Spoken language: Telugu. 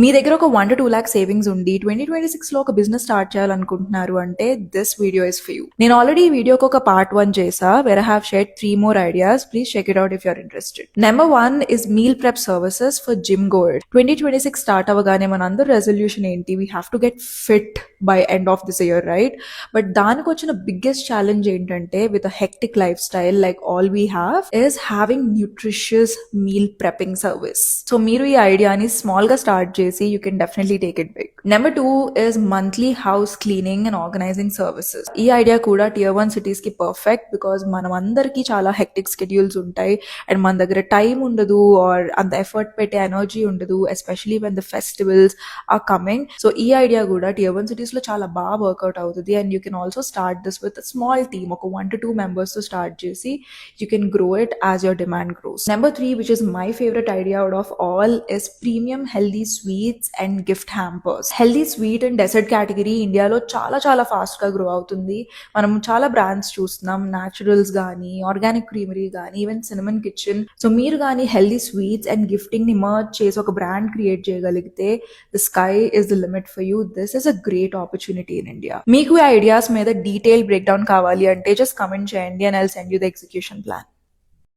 మీ దగ్గర ఒక 1 to 2 lakh సేవింగ్స్ ఉండి 2026 లో ఒక బిజినెస్ స్టార్ట్ చేయాలనుకుంటున్నారు అంటే this video is for you. నేను ఆల్రెడీ ఈ వీడియోకి ఒక పార్ట్ 1 చేసా where I have shared 3 more ideas. Please check it out if you're interested. Number 1 is meal prep services for gym goers. 2026 start అవ్వగానే మన అందరి రెజల్యూషన్ ఏంటి? We have to get fit by end of this year, right? But దానికి వచ్చిన బిగ్గెస్ట్ ఛాలెంజ్ ఏంటంటే with a hectic lifestyle like all we have is having nutritious meal prepping service. So మీరు ఈ ఐడియాని స్మాల్ గా స్టార్ట్ చేసి you can definitely take it big. Number 2 is monthly house cleaning and organizing services. ఈ ఐడియా కూడా Tier 1 సిటీస్ కి పర్ఫెక్ట్ బికాస్ మనం అందరికీ చాలా హెక్టిక్ స్కెడ్యూల్స్ ఉంటాయి అండ్ మన దగ్గర టైం ఉండదు ఆర్ అంత ఎఫర్ట్ పెట్టే ఎనర్జీ ఉండదు, especially when the festivals are coming. So ఈ ఐడియా కూడా Tier 1 సిటీస్ లో చాలా బాగా వర్కౌట్ అవుతుంది and you can also start this with small team, ఒక 1 to 2 members తో స్టార్ట్ చేసి you can grow it as your demand grows. Number 3 which is my favourite idea out of all is premium healthy sweets and gift hampers. Healthy sweet and dessert category ఇండియాలో చాలా చాలా ఫాస్ట్ గా గ్రో అవుతుంది. మనం చాలా బ్రాండ్స్ చూస్తున్నాం, న్యాచురల్స్ కానీ, ఆర్గానిక్ క్రీమరీ కానీ, ఈవెన్ సినమన్ కిచెన్. సో మీరు కానీ హెల్దీ స్వీట్స్ అండ్ గిఫ్టింగ్ ని మర్జ్ చేసి ఒక బ్రాండ్ క్రియేట్ చేయగలిగితే the sky is the limit for you. This is a great opportunity in India. మీకు ఈ ఐడియాస్ మీద డీటెయిల్ బ్రేక్ డౌన్ కావాలి అంటే జస్ట్ కమెంట్ చేయండి and I'll send you the execution plan.